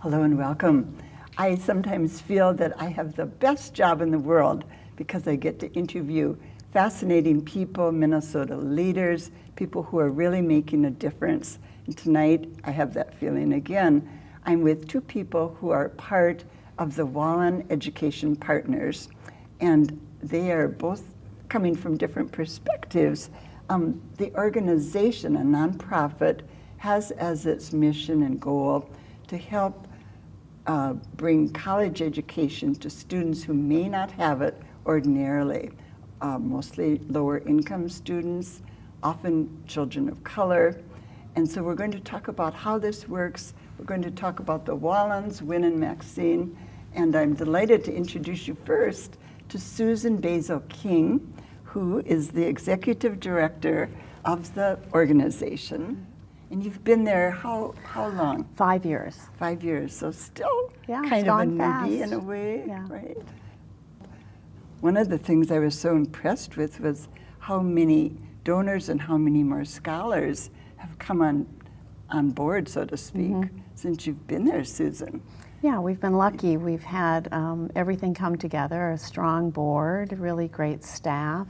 Hello and welcome. I sometimes feel that I have the best job in the world because I get to interview fascinating people, Minnesota leaders, people who are really making a difference. And tonight I have that feeling again. I'm with two people who are part of the Wallin Education Partners, and they are both coming from different perspectives. The organization, a nonprofit, has as its mission and goal to help bring college education to students who may not have it ordinarily, mostly lower income students, often children of color. And so we're going to talk about how this works. We're going to talk about the Wallins, Win and Maxine, and I'm delighted to introduce you first to Susan Basil King, who is the executive director of the organization. And you've been there how long? 5 years. 5 years, so still Yeah, kind it's of a gone newbie fast. in a way, Yeah. right? One of the things I was so impressed with was how many donors and how many more scholars have come on board, so to speak, since you've been there, Susan. Yeah, we've been lucky. We've had everything come together, a strong board, really great staff,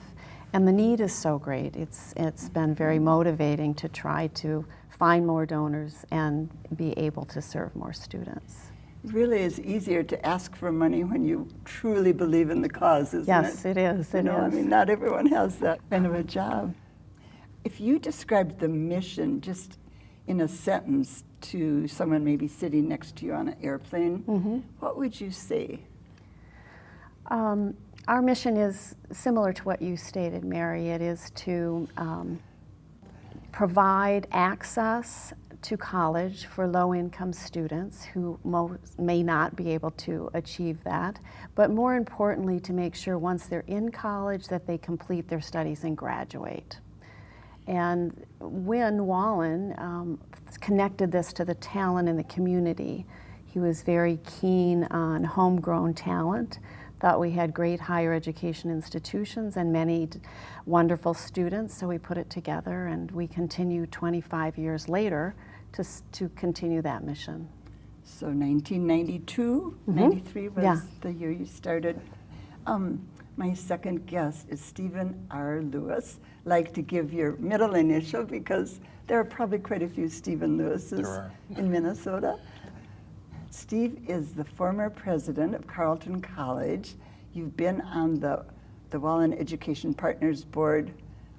and the need is so great. It's been very motivating to try to find more donors and be able to serve more students. It really is easier to ask for money when you truly believe in the cause, isn't it? Yes, it is. You know, I mean, not everyone has that kind of a job. If you described the mission just in a sentence to someone maybe sitting next to you on an airplane, what would you say? Our mission is similar to what you stated, Mary. It is to provide access to college for low-income students who may not be able to achieve that, but more importantly, to make sure once they're in college that they complete their studies and graduate. And Win Wallin connected this to the talent in the community. He was very keen on homegrown talent, thought we had great higher education institutions and many wonderful students, so we put it together and we continue 25 years later to continue that mission. So 1992, 93 was the year you started. My second guest is Stephen R. Lewis. Like to give your middle initial because there are probably quite a few Stephen Lewises in Minnesota. Steve is the former president of Carleton College. You've been on the Wallin Education Partners board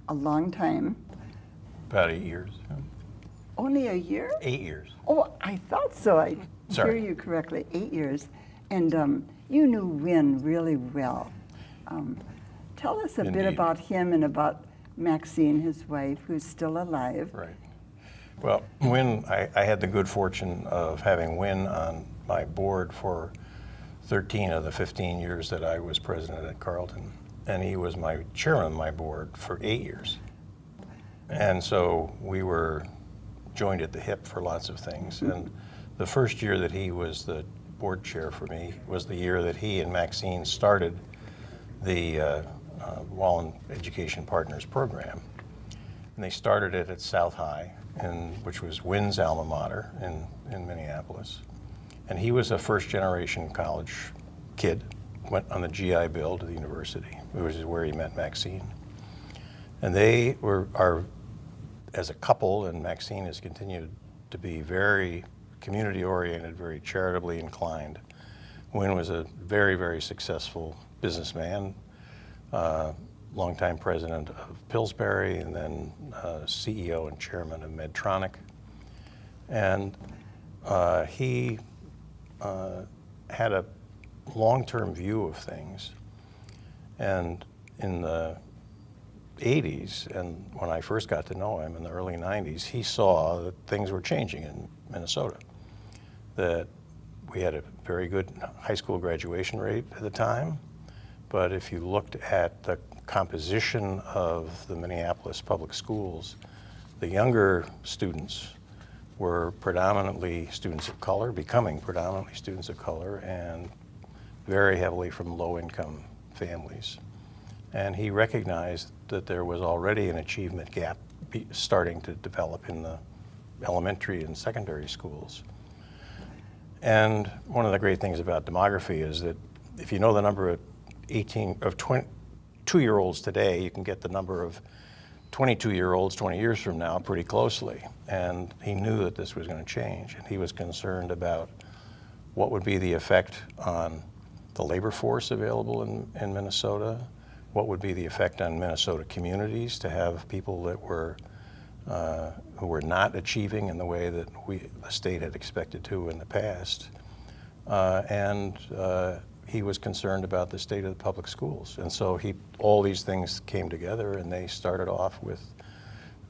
a long time. About 8 years. Only a year? 8 years. Oh, I thought so. I hear you correctly. 8 years. And you knew Win really well. Tell us a bit about him and about Maxine, his wife, who's still alive. Right. Well, Win, I had the good fortune of having Win on my board for 13 of the 15 years that I was president at Carleton. And he was my chairman of my board for 8 years. And so we were joined at the hip for lots of things. And the first year that he was the board chair for me was the year that he and Maxine started the Wallin Education Partners program. And they started it at South High, which was Win's alma mater in Minneapolis. And he was a first-generation college kid, went on the GI Bill to the university, which is where he met Maxine. And they are, as a couple, and Maxine has continued to be very community-oriented, very charitably inclined. Win was a very, very successful businessman, longtime president of Pillsbury, and then CEO and chairman of Medtronic. And he had a long-term view of things. And in the 80s, and when I first got to know him in the early 90s, he saw that things were changing in Minnesota, that we had a very good high school graduation rate at the time, but if you looked at the composition of the Minneapolis public schools, the younger students were predominantly students of color, becoming predominantly students of color, and very heavily from low-income families. And he recognized that there was already an achievement gap starting to develop in the elementary and secondary schools. And one of the great things about demography is that if you know the number of 22-year-olds today, you can get the number of 22-year-olds 20 years from now pretty closely. And he knew that this was going to change, and he was concerned about what would be the effect on the labor force available in Minnesota, what would be the effect on Minnesota communities to have people that were who were not achieving in the way that the state had expected to in the past. And he was concerned about the state of the public schools. And so all these things came together, and they started off with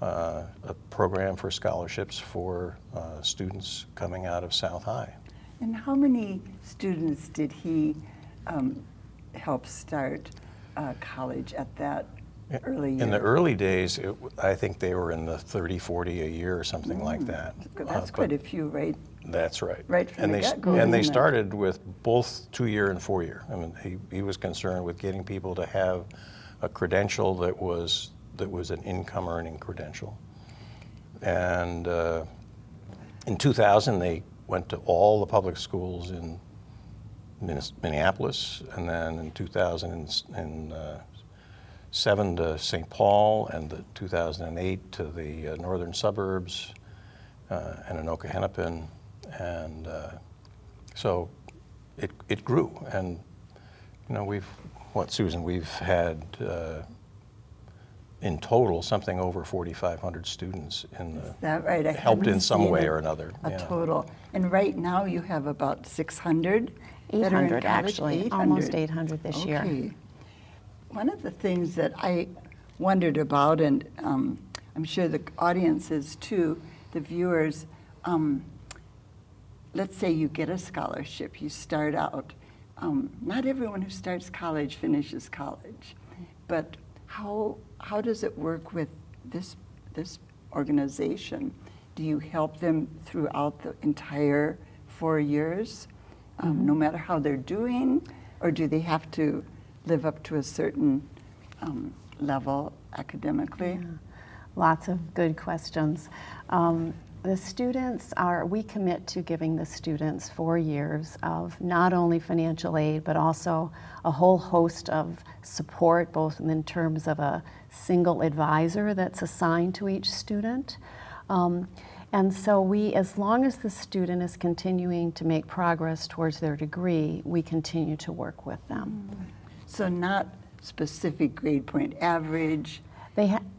a program for scholarships for students coming out of South High. And how many students did he help start college at that early year? In the early days, I think they were in the 30, 40 a year or something like that. That's quite a few, right? That's right. Right from and the they get-go, and they isn't it? started with both 2-year and 4-year. I mean, he was concerned with getting people to have a credential that was an income-earning credential. And in 2000, they went to all the public schools in Minneapolis, and then in 2007 to St. Paul, and 2008 to the northern suburbs and Anoka Hennepin. And so it grew. And, you know, Susan, we've had in total something over 4,500 students in the, Is that right? I helped in haven't some seen way it, or another. a yeah. total. And right now you have about 600 that are in 800 college? actually, 800. almost 800 this year. Okay. One of the things that I wondered about, and I'm sure the audiences too, the viewers, let's say you get a scholarship, you start out. Not everyone who starts college finishes college, but how does it work with this organization? Do you help them throughout the entire 4 years, no matter how they're doing, or do they have to live up to a certain level academically? Yeah. Lots of good questions. The students we commit to giving the students 4 years of not only financial aid, but also a whole host of support, both in terms of a single advisor that's assigned to each student. And so as long as the student is continuing to make progress towards their degree, we continue to work with them. So not specific grade point average.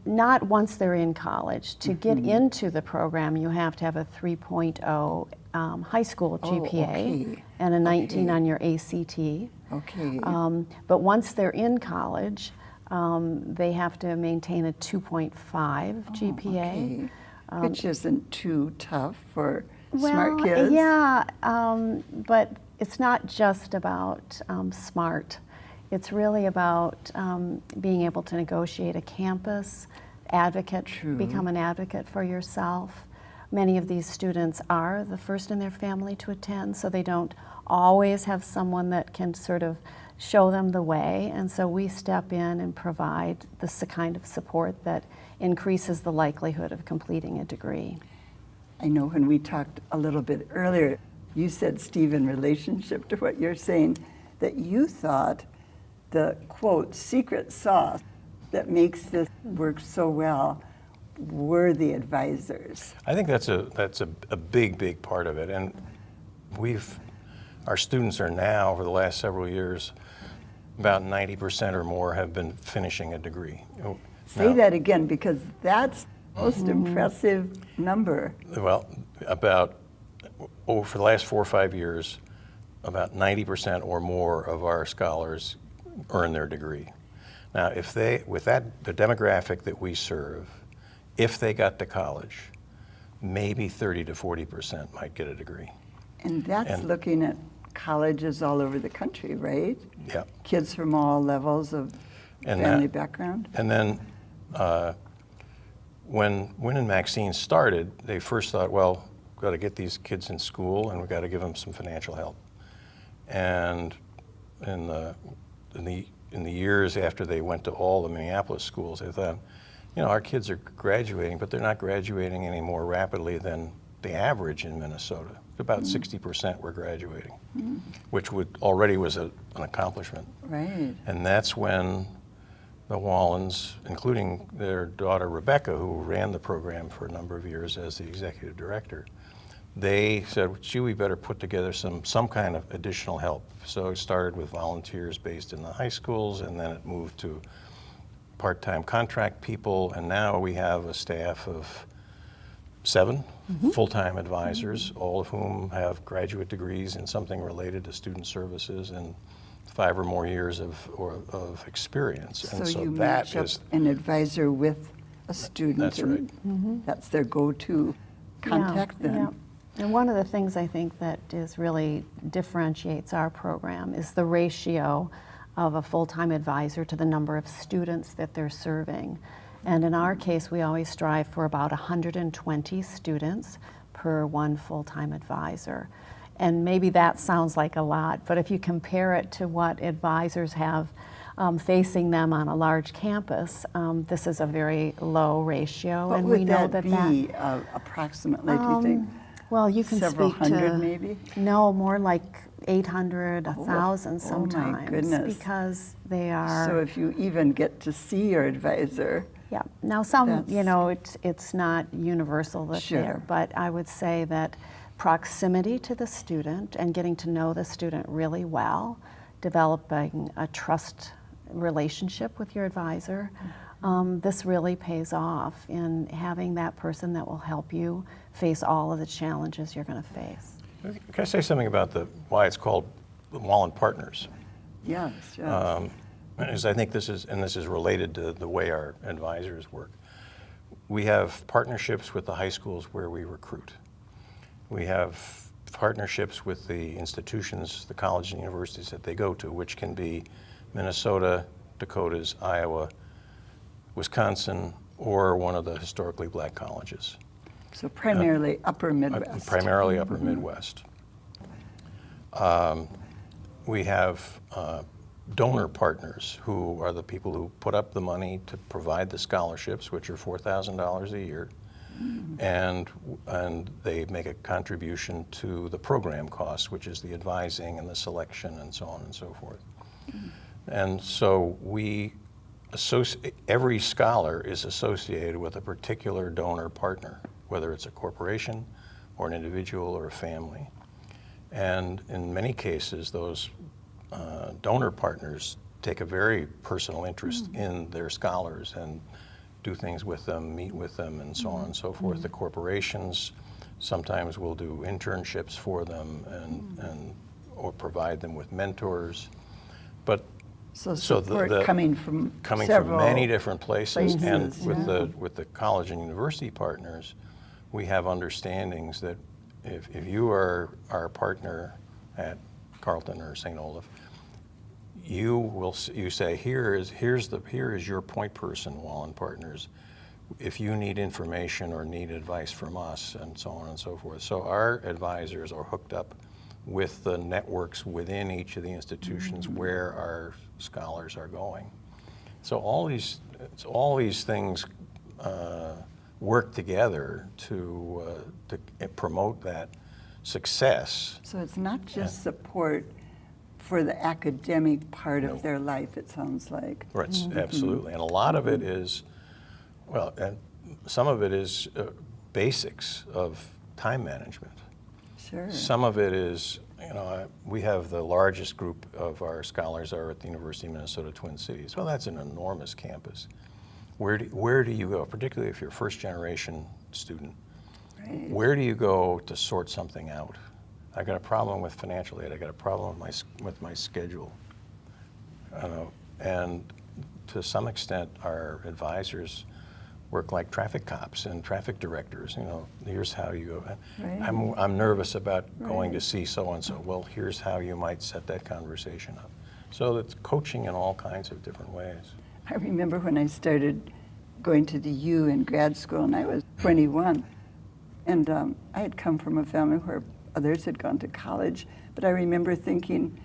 Not once they're in college. To get into the program, you have to have a 3.0 high school GPA okay. and a 19 Okay. on your ACT. Okay. But once they're in college, they have to maintain a 2.5 GPA. Okay. Which isn't too tough for smart kids. Yeah, but it's not just about smart. It's really about being able to negotiate a campus, True. become an advocate for yourself. Many of these students are the first in their family to attend, so they don't always have someone that can sort of show them the way. And so we step in and provide the kind of support that increases the likelihood of completing a degree. I know when we talked a little bit earlier, you said, Steve, in relationship to what you're saying, that you thought the, quote, secret sauce that makes this work so well were the advisors. I think that's a big part of it. And our students are now, over the last several years, about 90% or more have been finishing a degree. Say Now, that again, because that's the most impressive number. Well, for the last 4 or 5 years, about 90% or more of our scholars earn their degree. Now, with the demographic that we serve, if they got to college, maybe 30 to 40% might get a degree. And that's looking at colleges all over the country, right? Yeah. Kids from all levels of family background. And then when Win and Maxine started, they first thought, well, we've got to get these kids in school and we've got to give them some financial help. And in the years after they went to all the Minneapolis schools, they thought, our kids are graduating, but they're not graduating any more rapidly than the average in Minnesota. About 60% were graduating, which already was an accomplishment. Right. And that's when the Wallins, including their daughter Rebecca, who ran the program for a number of years as the executive director, they said, gee, we better put together some kind of additional help. So it started with volunteers based in the high schools, and then it moved to part-time contract people, and now we have a staff of 7 full-time advisors, all of whom have graduate degrees in something related to student services and 5 or more years of experience. And So you that match up is an advisor with a student. That's right. And that's their go-to. Contact them. Yeah. And one of the things I think that is really differentiates our program is the ratio of a full-time advisor to the number of students that they're serving. And in our case, we always strive for about 120 students per one full-time advisor. And maybe that sounds like a lot, but if you compare it to what advisors have facing them on a large campus, this is a very low ratio. What and would we know that that be approximately, do you think? well, you can Several speak hundred, to maybe? no more like 800, 1,000 oh my sometimes, goodness. because they are. So if you even get to see your advisor, Yeah. Now, some, That's- you know, it's not universal that Sure. there, but I would say that proximity to the student and getting to know the student really well, developing a trust relationship with your advisor, this really pays off in having that person that will help you face all of the challenges you're going to face. Can I say something about why it's called Wallin Partners? yes, yes. Is I think this is related to the way our advisors work. We have partnerships with the high schools where we recruit. We have partnerships with the institutions, the colleges and universities that they go to, which can be Minnesota, Dakotas, Iowa, Wisconsin, or one of the historically black colleges. So primarily upper Midwest. Primarily upper Midwest. We have donor partners who are the people who put up the money to provide the scholarships, which are $4,000 a year, and they make a contribution to the program costs, which is the advising and the selection and so on and so forth. And so every scholar is associated with a particular donor partner, whether it's a corporation or an individual or a family. And in many cases, those donor partners take a very personal interest in their scholars and do things with them, meet with them, and so on and so forth. The corporations sometimes will do internships for them or provide them with mentors. But So support coming from several many different places, and places, with the college and university partners, we have understandings that if you are our partner at Carleton or St. Olaf, you say here is your point person, Wallin Partners, if you need information or need advice from us, and so on and so forth. So our advisors are hooked up with the networks within each of the institutions where our scholars are going. So all these things work together to promote that success. So it's not just support for the academic part of their life, it sounds like. Right, absolutely. And a lot of it is, and some of it is basics of time management. Sure. Some of it is, we have the largest group of our scholars are at the University of Minnesota Twin Cities. Well, that's an enormous campus. Where do you go, particularly if you're a first generation student? Right. Where do you go to sort something out? I got a problem with financial aid. I got a problem with my schedule. And to some extent, our advisors work like traffic cops and traffic directors. Here's how you go. Right. I'm nervous about going to see so-and-so. Well, here's how you might set that conversation up. So it's coaching in all kinds of different ways. I remember when I started going to the U in grad school, and I was 21. And I had come from a family where others had gone to college, but I remember thinking,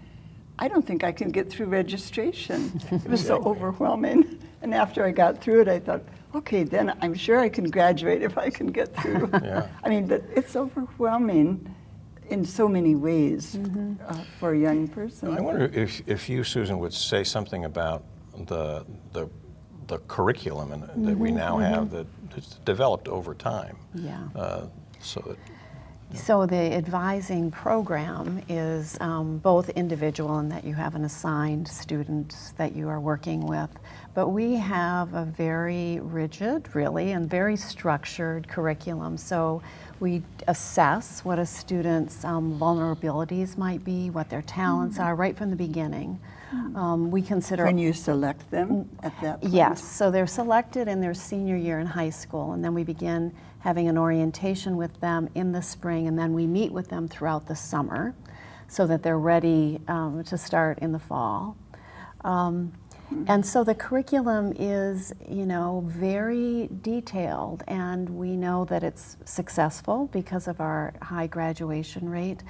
I don't think I can get through registration. It was so overwhelming. And after I got through it, I thought, okay, then I'm sure I can graduate if I can get through. Yeah. I mean, but it's overwhelming in so many ways for a young person. I wonder if you, Susan, would say something about the curriculum that we now have that's developed over time. Yeah. So that So the advising program is both individual in that you have an assigned student that you are working with, but we have a very rigid, really, and very structured curriculum. So we assess what a student's vulnerabilities might be, what their talents are right from the beginning. We consider... When you select them at that point? Yes, so they're selected in their senior year in high school, and then we begin having an orientation with them in the spring, and then we meet with them throughout the summer so that they're ready to start in the fall. And so the curriculum is, you know, very detailed, and we know that it's successful because of our high graduation rate.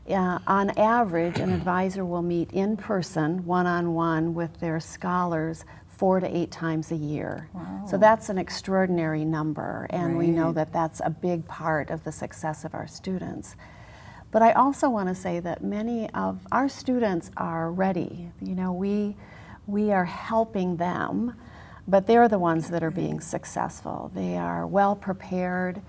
On average, an advisor will meet in person, one-on-one, with their scholars 4 to 8 times a year. Wow. So that's an extraordinary number, and we know Right. that that's a big part of the success of our students. But I also want to say that many of our students are ready. You know, we are helping them, but they're the ones that are being successful. They are well prepared,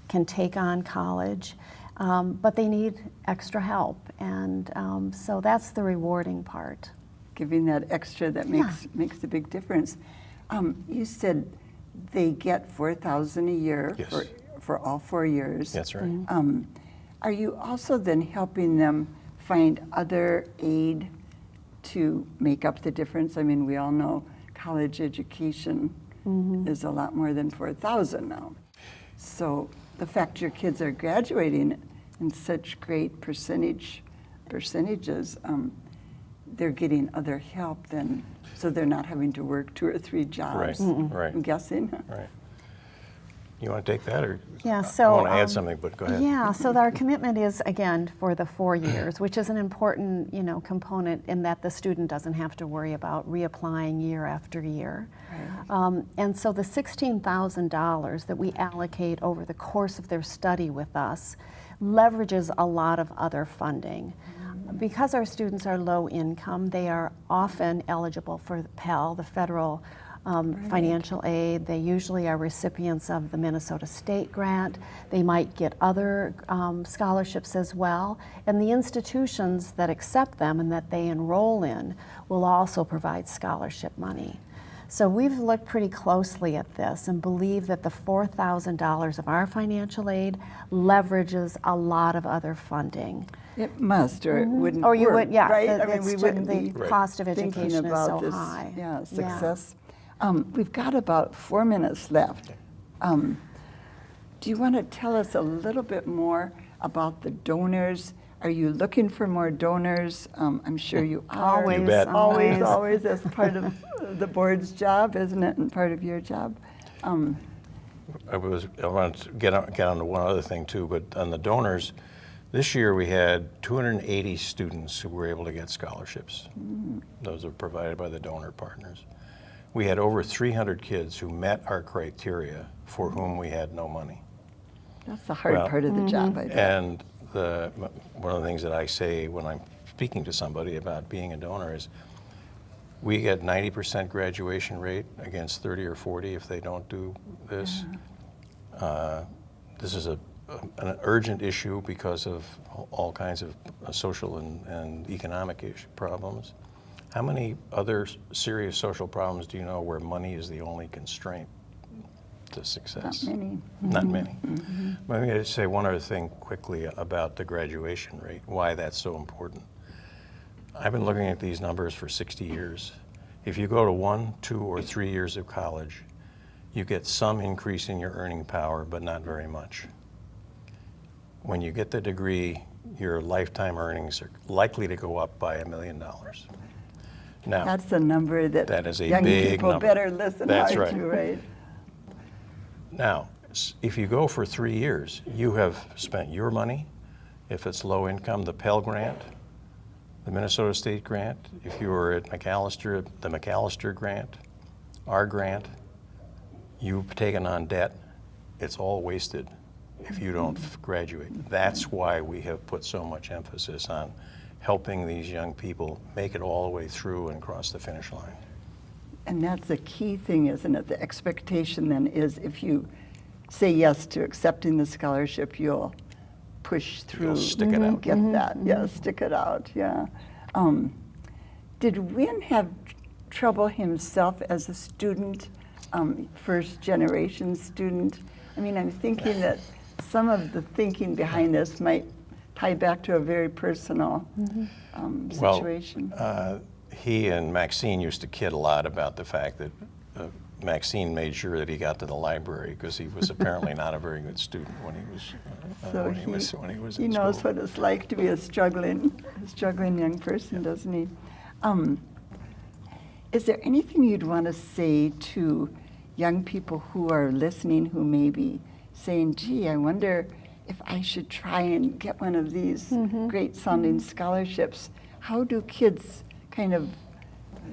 can take on college, but they need extra help, and so that's the rewarding part. Giving that extra that makes a big difference. You said they get $4,000 a year Yes. for all 4 years. That's right. Are you also then helping them find other aid to make up the difference? I mean, we all know college education is a lot more than $4,000 now. So the fact your kids are graduating in such great percentages, they're getting other help then, so they're not having to work 2 or 3 jobs. Right, right. I'm guessing. Right. You want to take that, or Yeah, so I want to add something, but go ahead. Yeah, so our commitment is, again, for the 4 years, which is an important, you know, component in that the student doesn't have to worry about reapplying year after year. Right. And so the $16,000 that we allocate over the course of their study with us leverages a lot of other funding. Because our students are low income, they are often eligible for the Pell, the federal financial aid. They usually are recipients of the Minnesota State grant. They might get other scholarships as well. And the institutions that accept them and that they enroll in will also provide scholarship money. So we've looked pretty closely at this and believe that the $4,000 of our financial aid leverages a lot lot of other funding. It must, or it wouldn't Or you work, would, yeah, right? I mean, it's we ju- wouldn't the be cost of thinking education is about so this, high. yeah, success. We've got about 4 minutes left. Do you want to tell us a little bit more about the donors? Are you looking for more donors? I'm sure you are. Always, You bet. Always, always. That's part of the board's job, isn't it? And part of your job. I want to get on to one other thing too, but on the donors, this year we had 280 students who were able to get scholarships. Those are provided by the donor partners. We had over 300 kids who met our criteria for whom we had no money. That's the hard part of the job, I bet. And one of the things that I say when I'm speaking to somebody about being a donor is we get 90% graduation rate against 30 or 40 if they don't do this. This is an urgent issue because of all kinds of social and economic problems. How many other serious social problems do you know where money is the only constraint to success? Not many. Not many. Let me just say one other thing quickly about the graduation rate, why that's so important. I've been looking at these numbers for 60 years. If you go to 1, 2, or 3 years of college, you get some increase in your earning power, but not very much. When you get the degree, your lifetime earnings are likely to go up by $1 million. Now, That's a number that is a young big people number. better listen That's hard right. to, right? Now, if you go for 3 years, you have spent your money. If it's low income, the Pell Grant, the Minnesota State Grant. If you were at McAllister, the McAllister Grant, our grant, you've taken on debt. It's all wasted if you don't graduate. That's why we have put so much emphasis on helping these young people make it all the way through and cross the finish line. And that's the key thing, isn't it? The expectation then is if you say yes to accepting the scholarship, you'll push through. You'll stick it out. Get that, yeah, stick it out, yeah. Did Win have trouble himself as a student, first generation student? I mean, I'm thinking that some of the thinking behind this might tie back to a very personal situation. Well, he and Maxine used to kid a lot about the fact that Maxine made sure that he got to the library because he was apparently not a very good student when he was when he was in school. He knows what it's like to be a struggling young person, doesn't he? Is there anything you'd want to say to young people who are listening who may be saying, gee, I wonder if I should try and get one of these great sounding scholarships? How do kids kind of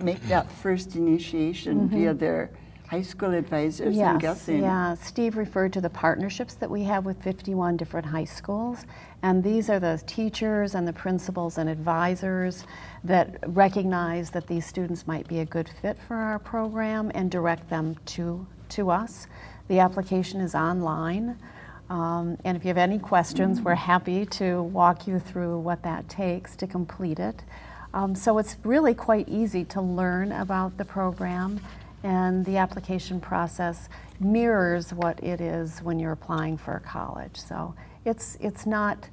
make that first initiation via their high school advisors, I'm guessing? Yeah, Steve referred to the partnerships that we have with 51 different high schools, and these are the teachers and the principals and advisors that recognize that these students might be a good fit for our program and direct them to us. The application is online, and if you have any questions, we're happy to walk you through what that takes to complete it. So it's really quite easy to learn about the program, and the application process mirrors what it is when you're applying for a college. So it's not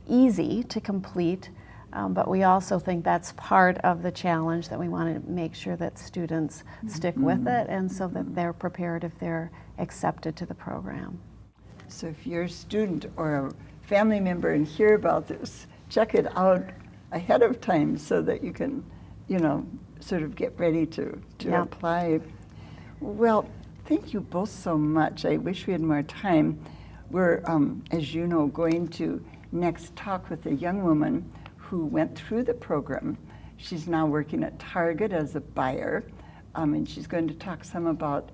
easy to complete, but we also think that's part of the challenge, that we want to make sure that students stick with it, and so that they're prepared if they're accepted to the program. So if you're a student or a family member and hear about this, check it out ahead of time so that you can, sort of get ready to apply. Well, thank you both so much. I wish we had more time. We're, as you know, going to next talk with a young woman who went through the program. She's now working at Target as a buyer, and she's going to talk some about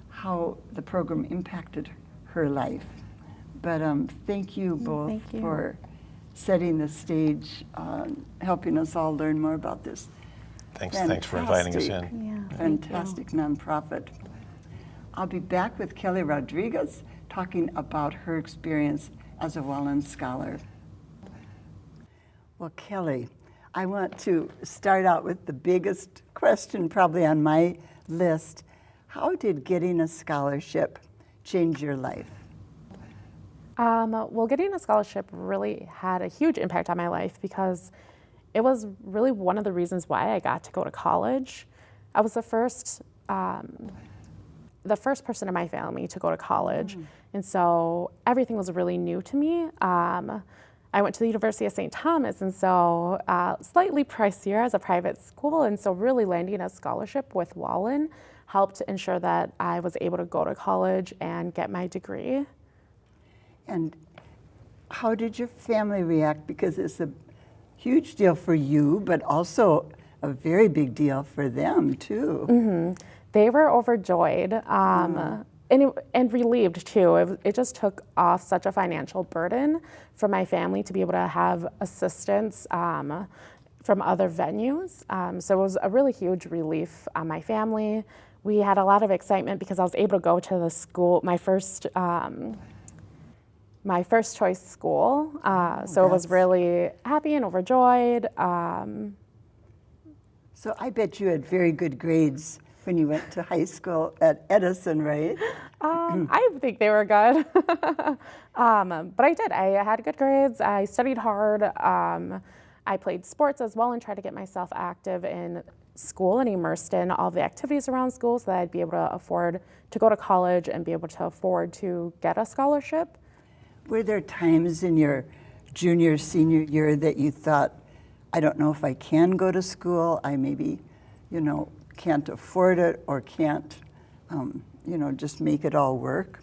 how the program impacted her life. But thank you both for setting the stage, helping us all learn more about this. Thanks for inviting us in. Yeah, Fantastic nonprofit. I'll be back with Kelly Rodriguez talking about her experience as a Wallin Scholar. Well, Kelly, I want to start out with the biggest question probably on my list. How did getting a scholarship change your life? Well, getting a scholarship really had a huge impact on my life because it was really one of the reasons why I got to go to college. I was the first person in my family to go to college, and so everything was really new to me. I went to the University of St. Thomas, and so slightly pricier as a private school, and so really landing a scholarship with Wallin helped ensure that I was able to go to college and get my degree. And how did your family react? Because it's a huge deal for you, but also a very big deal for them too. They were overjoyed and relieved too. It just took off such a financial burden for my family to be able to have assistance from other venues. So it was a really huge relief on my family. We had a lot of excitement because I was able to go to the school, my first choice school. So it was really happy and overjoyed. So I bet you had very good grades when you went to high school at Edison, right? I think they were good. But I did. I had good grades. I studied hard. I played sports as well and tried to get myself active in school and immersed in all the activities around school so that I'd be able to afford to go to college and be able to afford to get a scholarship. Were there times in your junior, senior year that you thought, I don't know if I can go to school, I maybe, can't afford it or can't, just make it all work?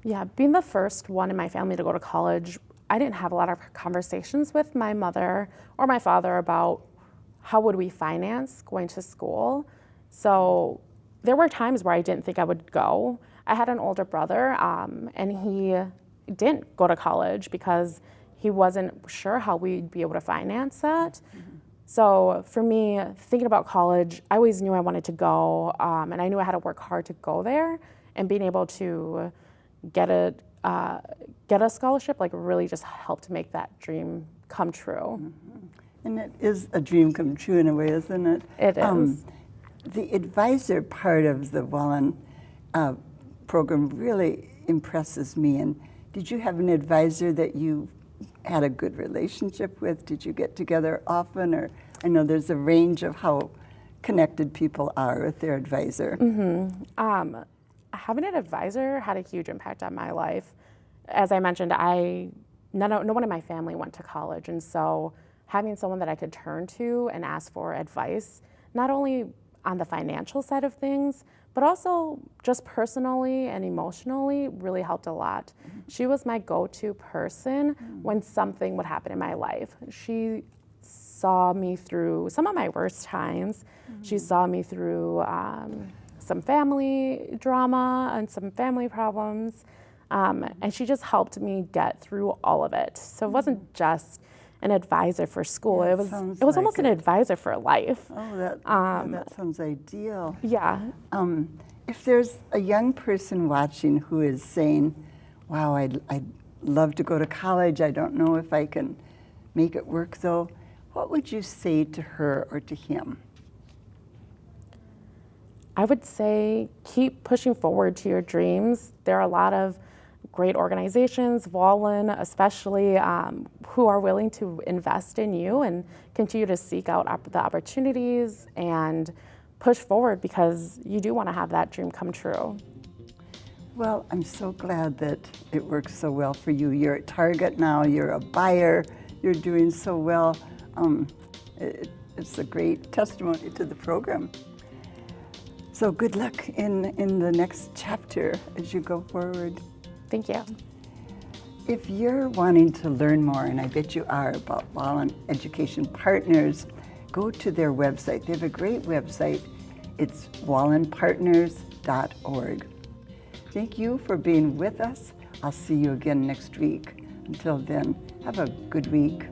Yeah, being the first one in my family to go to college, I didn't have a lot of conversations with my mother or my father about how would we finance going to school. So there were times where I didn't think I would go. I had an older brother, and he didn't go to college because he wasn't sure how we'd be able to finance that. So for me, thinking about college, I always knew I wanted to go, and I knew I had to work hard to go there, and being able to get a scholarship like really just helped to make that dream come true. And it is a dream come true in a way, isn't it? It is. The advisor part of the Wallin program really impresses me. And did you have an advisor that you had a good relationship with? Did you get together often? Or I know there's a range of how connected people are with their advisor. Having an advisor had a huge impact on my life. As I mentioned, no one in my family went to college, and so having someone that I could turn to and ask for advice, not only on the financial side of things, but also just personally and emotionally, really helped a lot. She was my go-to person when something would happen in my life. She saw me through some of my worst times. She saw me through some family drama and some family problems, and she just helped me get through all of it. So it wasn't just an advisor for school. Yeah, it was almost an advisor for life. Oh, that sounds ideal. Yeah. If there's a young person watching who is saying, wow, I'd love to go to college, I don't know if I can make it work though, what would you say to her or to him? I would say keep pushing forward to your dreams. There are a lot of great organizations, Wallin especially, who are willing to invest in you and continue to seek out the opportunities and push forward because you do want to have that dream come true. Well, I'm so glad that it works so well for you. You're at Target now, you're a buyer, you're doing so well. It's a great testimony to the program. So good luck in the next chapter as you go forward. Thank you. If you're wanting to learn more, and I bet you are, about Wallin Education Partners, go to their website. They have a great website. It's wallinpartners.org. Thank you for being with us. I'll see you again next week. Until then, have a good week.